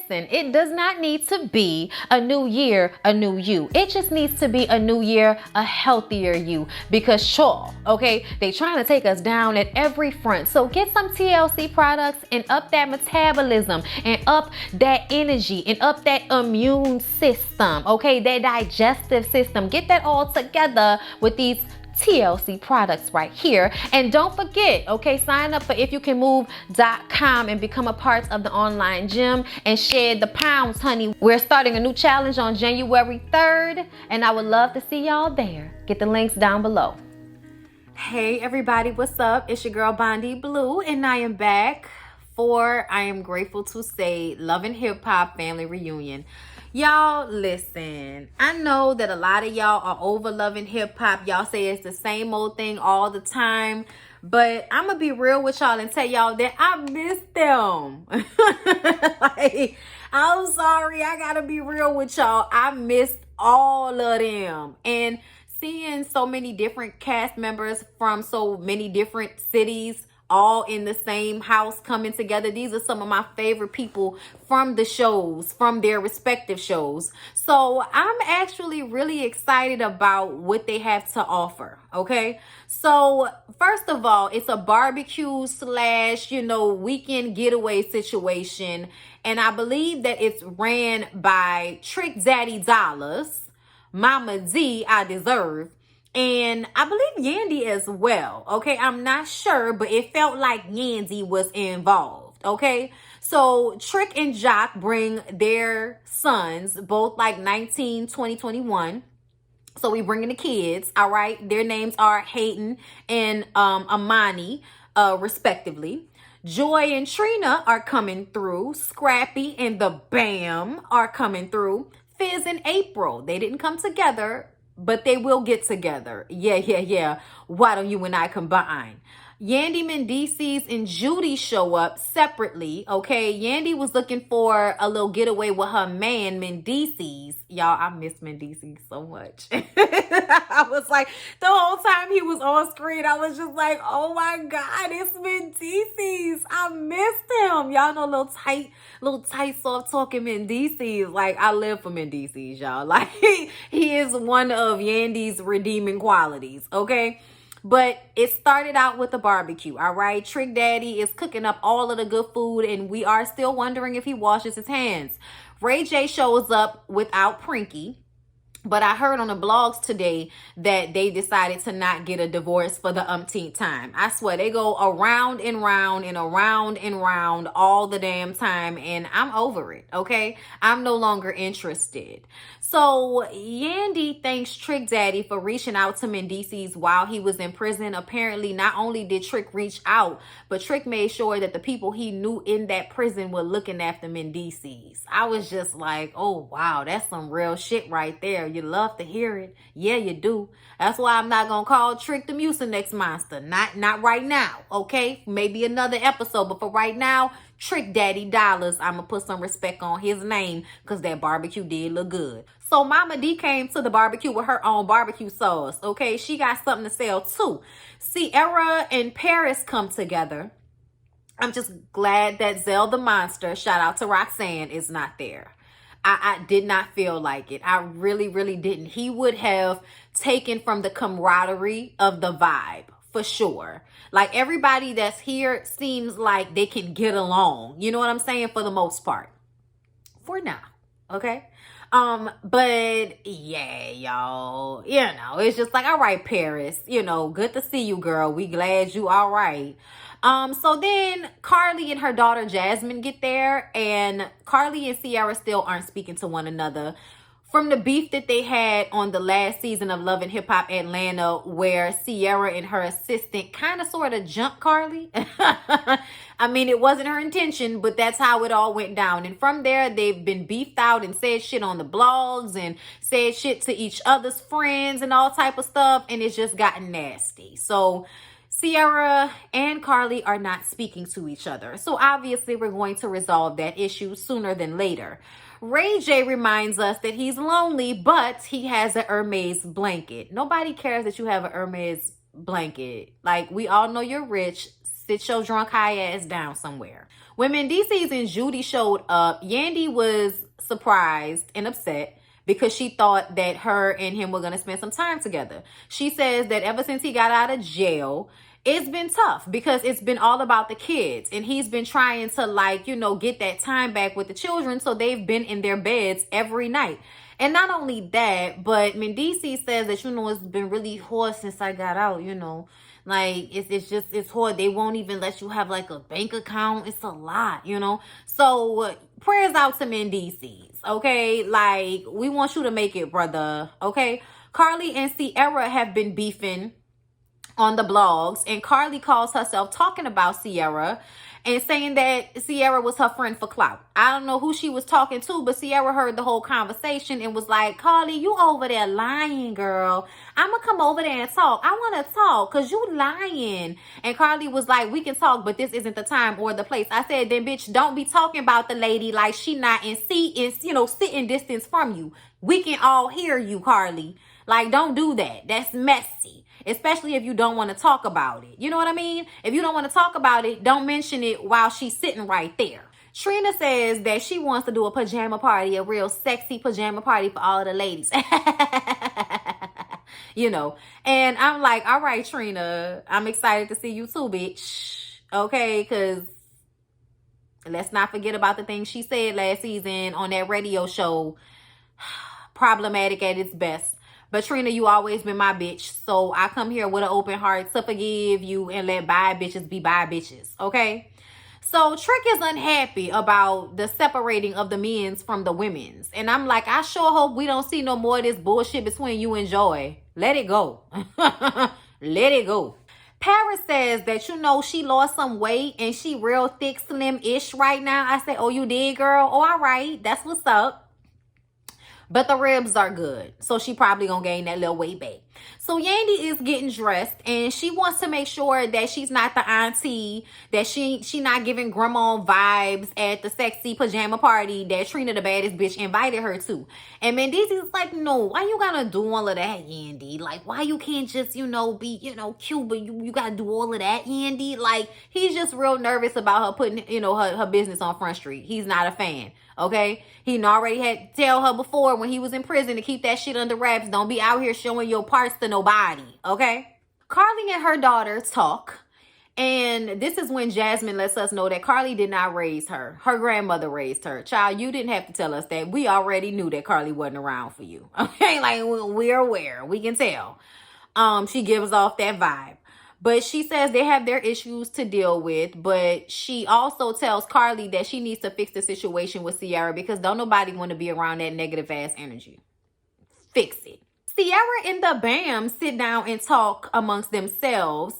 listen, it does not need to be a new year, a new you. It just needs to be a new year, a healthier you. Because sure, okay, they trying to take us down at every front. So get some TLC products and up that metabolism and up that energy and up that immune system, okay, that digestive system. Get that all together with these TLC products right here. And don't forget, okay, sign up for ifyoucanmove.com and become a part of the online gym and shed the pounds, honey. We're starting a new challenge on January 3rd, and I would love to see y'all there. Get the links down below. Hey everybody, what's up? It's your girl Bondi Blue, and I am back for, I am grateful to say, Love and Hip Hop Family Reunion. Y'all, listen, I know that a lot of y'all are over Love and Hip Hop. Y'all say it's the same old thing all the time. But I'm going to be real with y'all and tell y'all that I miss them. Like, I'm sorry. I got to be real with y'all. I missed all of them. And seeing so many different cast members from so many different cities all in the same house coming together. These are some of my favorite people from the shows, from their respective shows. So I'm actually really excited about what they have to offer, okay? So first of all, it's a barbecue slash, weekend getaway situation. And I believe that it's ran by Trick Daddy Dollars, Mama D, I Deserve, and I believe Yandy as well, okay? I'm not sure, but it felt like Yandy was involved, okay? So Trick and Jock bring their sons, both like 19, 20, 21. So we bringing the kids, all right? Their names are Hayden and Amani, respectively. Joy and Trina are coming through. Scrappy and the Bam are coming through. Fizz and April, they didn't come together, but they will get together. Yeah. Why don't you and I combine? Yandy Mendices and Judy show up separately, okay? Yandy was looking for a little getaway with her man, Mendices. Y'all, I miss Mendices so much. I was like, the whole time he was on screen, I was just like, oh my God, it's Mendices. I missed him. Y'all know little tight, soft-talking Mendices. Like, I live for Mendices, y'all. Like, he is one of Yandy's redeeming qualities, okay? But it started out with a barbecue, all right? Trick Daddy is cooking up all of the good food, and we are still wondering if he washes his hands. Ray J shows up without Prinky. But I heard on the blogs today that they decided to not get a divorce for the umpteenth time. I swear, they go around and round and around and round all the damn time, and I'm over it, okay? I'm no longer interested. So Yandy thanks Trick Daddy for reaching out to Mendices while he was in prison. Apparently, not only did Trick reach out, but Trick made sure that the people he knew in that prison were looking after Mendices. I was just like, oh, wow, that's some real shit right there. You love to hear it. Yeah, you do. That's why I'm not going to call Trick the Mucinex Monster. Not right now, okay? Maybe another episode, but for right now, Trick Daddy Dollars, I'm going to put some respect on his name because that barbecue did look good. So Mama D came to the barbecue with her own barbecue sauce, okay? She got something to sell too. Sierra and Paris come together. I'm just glad that Zell the Monster, shout out to Roxanne, is not there. I did not feel like it. I really, really didn't. He would have taken from the camaraderie of the vibe, for sure. Like, everybody that's here seems like they can get along. You know what I'm saying? For the most part. For now. Okay? But yeah, y'all, it's just like, all right, Paris, good to see you, girl. We glad you all right. So then Carly and her daughter Jasmine get there, and Carly and Sierra still aren't speaking to one another from the beef that they had on the last season of Love and Hip Hop Atlanta, where Sierra and her assistant kind of sort of jumped Carly. I mean, it wasn't her intention, but that's how it all went down. And from there, they've been beefed out and said shit on the blogs and said shit to each other's friends and all type of stuff. And it's just gotten nasty. So Sierra and Carly are not speaking to each other. So obviously, we're going to resolve that issue sooner than later. Ray J reminds us that he's lonely, but he has a Hermes blanket. Nobody cares that you have a Hermes blanket. Like, we all know you're rich. Sit your drunk high ass down somewhere. When Mendices and Judy showed up, Yandy was surprised and upset because she thought that her and him were going to spend some time together. She says that ever since he got out of jail, it's been tough because it's been all about the kids, and he's been trying to, like, you know, get that time back with the children, so they've been in their beds every night. And not only that, but Mendices says that, you know, it's been really hard since I got out, you know. Like, it's hard. They won't even let you have, like, a bank account. It's a lot, you know. So, prayers out to Mendices, okay? Like, we want you to make it, brother, okay? Carly and Sierra have been beefing on the blogs, and Carly calls herself talking about Sierra and saying that Sierra was her friend for clout. I don't know who she was talking to, but Sierra heard the whole conversation and was like, Carly, you over there lying, girl. I'm gonna come over there and talk. I want to talk because you lying. And Carly was like, we can talk, but this isn't the time or the place. I said, then bitch, don't be talking about the lady like she not in sitting distance from you. We can all hear you, Carly. Like, don't do that. That's messy. Especially if you don't want to talk about it. You know what I mean? If you don't want to talk about it, don't mention it while she's sitting right there. Trina says that she wants to do a pajama party, a real sexy pajama party for all of the ladies. You know. And I'm like, all right, Trina, I'm excited to see you too, bitch. Okay, because let's not forget about the things she said last season on that radio show. Problematic at its best. But Trina, you always been my bitch. So I come here with an open heart to forgive you and let bad bitches be bad bitches. Okay? So Trick is unhappy about the separating of the men's from the women's. And I'm like, I sure hope we don't see no more of this bullshit between you and Joy. Let it go. Let it go. Paris says that, you know, she lost some weight and she real thick, slim-ish right now. I said, oh, you did, girl? Oh, all right. That's what's up. But the ribs are good. So she probably gonna gain that little weight back. So Yandy is getting dressed and she wants to make sure that she's not the auntie, that she not giving grandma vibes at the sexy pajama party that Trina the baddest bitch invited her to. And Mendices is like, no, why you gotta do all of that, Yandy? Like, why you can't just, you know, be, you know, cute, but you gotta do all of that, Yandy? Like, he's just real nervous about her putting, you know, her business on Front Street. He's not a fan. Okay, he already had to tell her before when he was in prison to keep that shit under wraps. Don't be out here showing your parts to nobody. Okay, Carly and her daughter talk, and this is when Jasmine lets us know that Carly did not raise her. Her grandmother raised her. Child, you didn't have to tell us that. We already knew that Carly wasn't around for you. Okay, like we're aware. We can tell. She gives off that vibe. But she says they have their issues to deal with. But she also tells Carly that she needs to fix the situation with Sierra because don't nobody want to be around that negative ass energy. Fix it. Sierra and the Bam sit down and talk amongst themselves.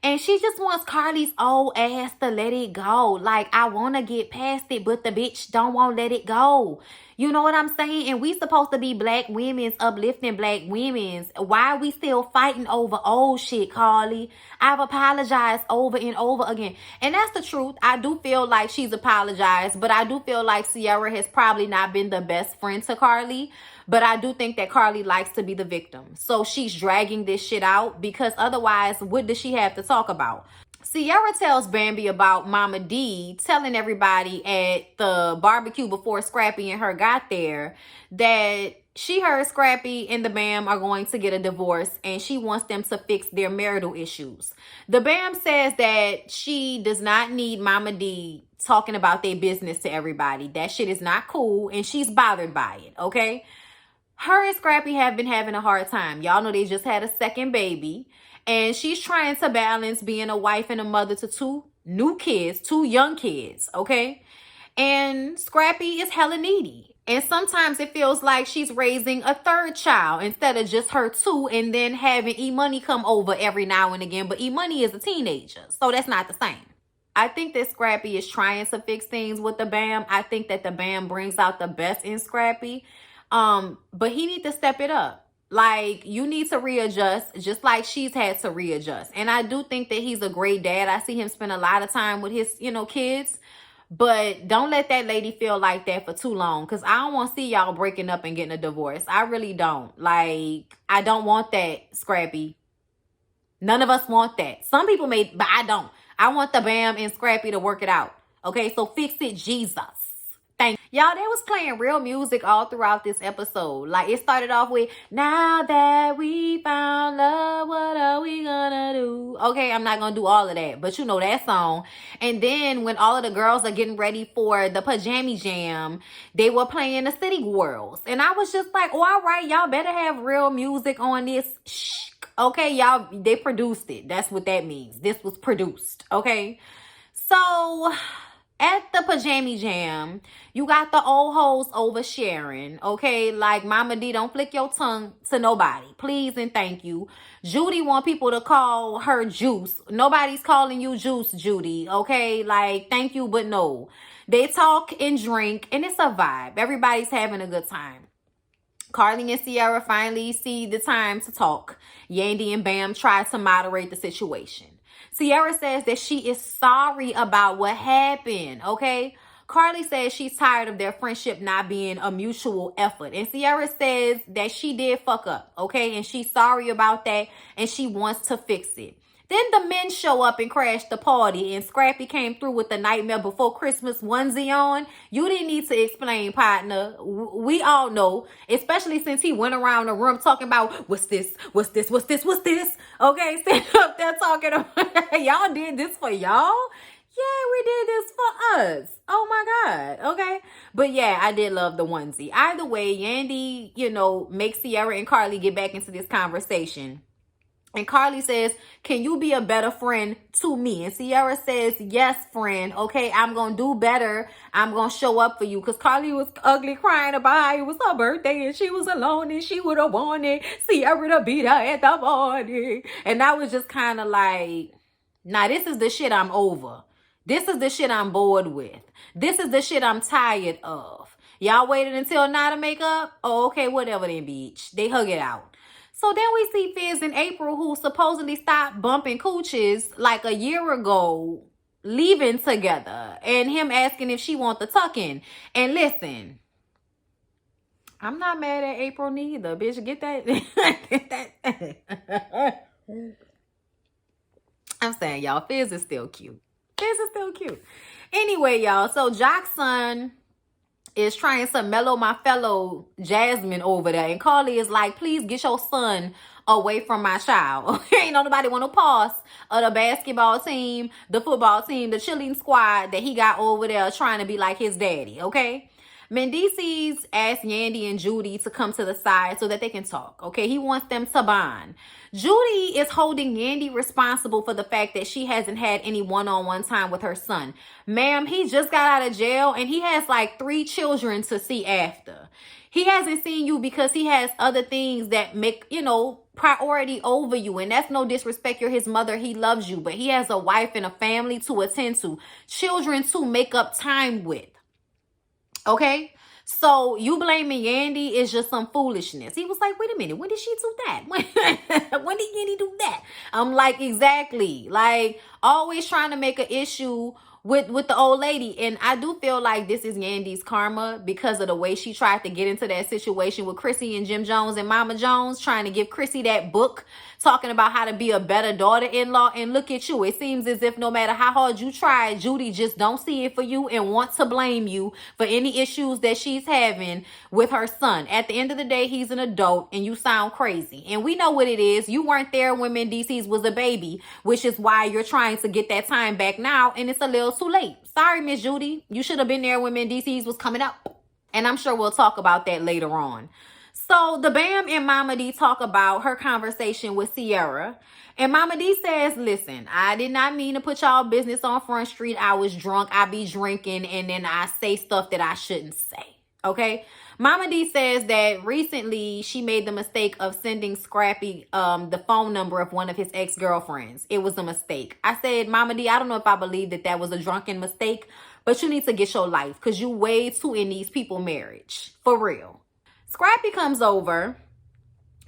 And she just wants Carly's old ass to let it go. Like, I want to get past it, but the bitch don't want to let it go. You know what I'm saying? And we supposed to be black women's, uplifting black women's. Why are we still fighting over old shit, Carly? I've apologized over and over again. And that's the truth. I do feel like she's apologized, but I do feel like Sierra has probably not been the best friend to Carly. But I do think that Carly likes to be the victim. So she's dragging this shit out because otherwise, what does she have to talk about? Sierra tells Bambi about Mama D telling everybody at the barbecue before Scrappy and her got there that she heard Scrappy and the Bam are going to get a divorce and she wants them to fix their marital issues. The Bam says that she does not need Mama D talking about their business to everybody. That shit is not cool and she's bothered by it, okay? Her and Scrappy have been having a hard time. Y'all know they just had a second baby. And she's trying to balance being a wife and a mother to two young kids, okay? And Scrappy is hella needy. And sometimes it feels like she's raising a third child instead of just her two and then having E-Money come over every now and again. But E-Money is a teenager, so that's not the same. I think that Scrappy is trying to fix things with the Bam. I think that the Bam brings out the best in Scrappy. But he needs to step it up. Like, you need to readjust just like she's had to readjust. And I do think that he's a great dad. I see him spend a lot of time with his, kids. But don't let that lady feel like that for too long. Because I don't want to see y'all breaking up and getting a divorce. I really don't. Like, I don't want that, Scrappy. None of us want that. Some people may, but I don't. I want the Bam and Scrappy to work it out. Okay, so fix it, Jesus. Thank y'all. They was playing real music all throughout this episode. Like, it started off with, now that we found love, what are we gonna do? Okay, I'm not gonna do all of that, but you know that song. And then when all of the girls are getting ready for the pajama jam, they were playing the City Girls. And I was just like, oh, all right, y'all better have real music on this. Shh. Okay, y'all, they produced it. That's what that means. This was produced. Okay, so at the pajama jam, you got the old hoes oversharing, okay? Like, Mama D, don't flick your tongue to nobody. Please and thank you. Judy want people to call her Juice. Nobody's calling you Juice, Judy, okay? Like, thank you, but no. They talk and drink, and it's a vibe. Everybody's having a good time. Carly and Sierra finally see the time to talk. Yandy and Bam try to moderate the situation. Sierra says that she is sorry about what happened, okay? Carly says she's tired of their friendship not being a mutual effort. And Sierra says that she did fuck up, okay? And she's sorry about that, and she wants to fix it. Then the men show up and crash the party, and Scrappy came through with the Nightmare Before Christmas onesie on. You didn't need to explain, partner. We all know, especially since he went around the room talking about, what's this, what's this, what's this, what's this? Okay, stand up there talking about, y'all did this for y'all? Yeah, we did this for us. Oh my God. Okay. But yeah, I did love the onesie. Either way, Yandy, you know, makes Sierra and Carly get back into this conversation. And Carly says, can you be a better friend to me? And Sierra says, yes, friend. Okay, I'm going to do better. I'm going to show up for you. Because Carly was ugly crying about how it was her birthday and she was alone and she would have wanted Sierra to be there at the party. And I was just kind of like, nah, this is the shit I'm over. This is the shit I'm bored with. This is the shit I'm tired of. Y'all waited until now to make up? Oh, okay, whatever then, bitch. They hug it out. So then we see Fizz and April, who supposedly stopped bumping cooches like a year ago, leaving together, and him asking if she want the tuck-in. And listen, I'm not mad at April neither, bitch. Get that. Get that. I'm saying, y'all, Fizz is still cute. Fizz is still cute. Anyway, y'all, so Jockson is trying to mellow my fellow Jasmine over there. And Carly is like, please get your son away from my child. Okay, ain't nobody want to pause of the basketball team, the football team, the cheerleading squad that he got over there trying to be like his daddy, okay? Mendices asked Yandy and Judy to come to the side so that they can talk, okay? He wants them to bond. Judy is holding Yandy responsible for the fact that she hasn't had any one-on-one time with her son. Ma'am, he just got out of jail and he has like 3 children to see after. He hasn't seen you because he has other things that make, you know, priority over you. And that's no disrespect. You're his mother. He loves you. But he has a wife and a family to attend to. Children to make up time with. Okay? So you blaming Yandy is just some foolishness. He was like, wait a minute, when did she do that? When did Yandy do that? I'm like, exactly. Like, always trying to make an issue with the old lady. And I do feel like this is Yandy's karma because of the way she tried to get into that situation with Chrissy and Jim Jones and Mama Jones, trying to give Chrissy that book talking about how to be a better daughter-in-law. And look at you. It seems as if no matter how hard you try, Judy just don't see it for you and wants to blame you for any issues that she's having with her son. At the end of the day, he's an adult and you sound crazy. And we know what it is. You weren't there when Mendices was a baby, which is why you're trying to get that time back now. And it's a little too late. Sorry, Miss Judy. You should have been there when Mendices was coming up. And I'm sure we'll talk about that later on. So the Bam and Mama D talk about her conversation with Sierra. And Mama D says, listen, I did not mean to put y'all business on Front Street. I was drunk. I be drinking. And then I say stuff that I shouldn't say. Okay? Mama D says that recently she made the mistake of sending Scrappy the phone number of one of his ex-girlfriends. It was a mistake. I said, Mama D, I don't know if I believe that that was a drunken mistake, but you need to get your life because you way too in these people marriage. For real. Scrappy comes over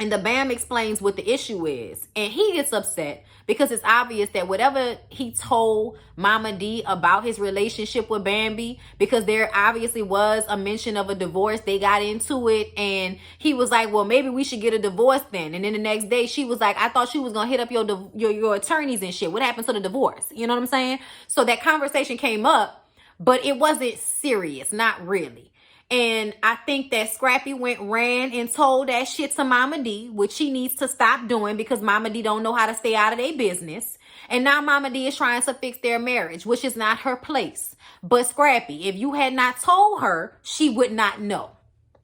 and the Bam explains what the issue is. And he gets upset because it's obvious that whatever he told Mama D about his relationship with Bambi, because there obviously was a mention of a divorce, they got into it and he was like, well, maybe we should get a divorce then. And then the next day she was like, I thought she was going to hit up your attorneys and shit. What happened to the divorce? You know what I'm saying? So that conversation came up. but it wasn't serious, not really. And I think that Scrappy ran and told that shit to Mama D, which she needs to stop doing because Mama D don't know how to stay out of their business. And now Mama D is trying to fix their marriage, which is not her place. But Scrappy, if you had not told her, she would not know.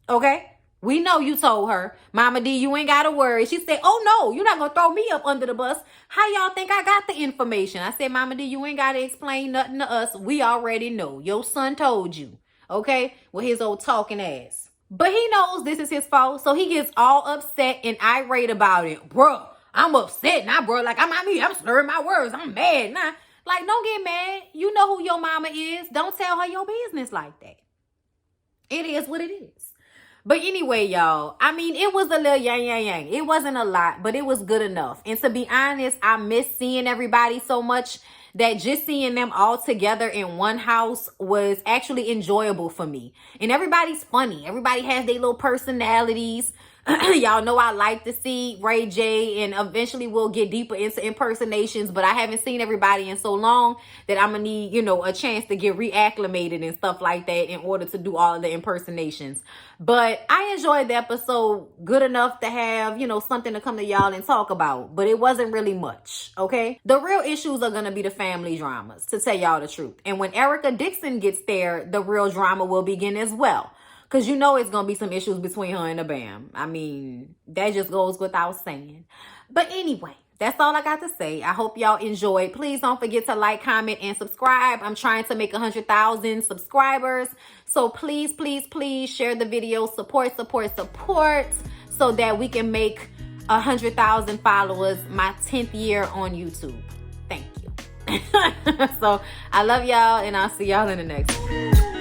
Okay? We know you told her. Mama D, you ain't got to worry. She said, oh no, you're not going to throw me up under the bus. How y'all think I got the information? I said, Mama D, you ain't got to explain nothing to us. We already know. Your son told you. Okay? With his old talking ass. But he knows this is his fault. So he gets all upset and irate about it. Bruh, I'm upset now, bro. Like, I'm slurring my words. I'm mad now. Like, don't get mad. You know who your mama is. Don't tell her your business like that. It is what it is. But anyway, y'all, I mean, it was a little yang. It wasn't a lot, but it was good enough. And to be honest, I miss seeing everybody so much that just seeing them all together in one house was actually enjoyable for me. And everybody's funny. Everybody has their little personalities. Y'all know I like to see Ray J, and eventually we'll get deeper into impersonations, but I haven't seen everybody in so long that I'm gonna need, a chance to get reacclimated and stuff like that in order to do all of the impersonations. But I enjoyed the episode good enough to have, something to come to y'all and talk about, but it wasn't really much, okay? The real issues are gonna be the family dramas, to tell y'all the truth. And when Erica Dixon gets there, the real drama will begin as well. Because it's going to be some issues between her and the Bam. I mean, that just goes without saying. But anyway, that's all I got to say. I hope y'all enjoyed. Please don't forget to like, comment, and subscribe. I'm trying to make 100,000 subscribers. So please, please, please share the video. Support so that we can make 100,000 followers my 10th year on YouTube. Thank you. So I love y'all, and I'll see y'all in the next one.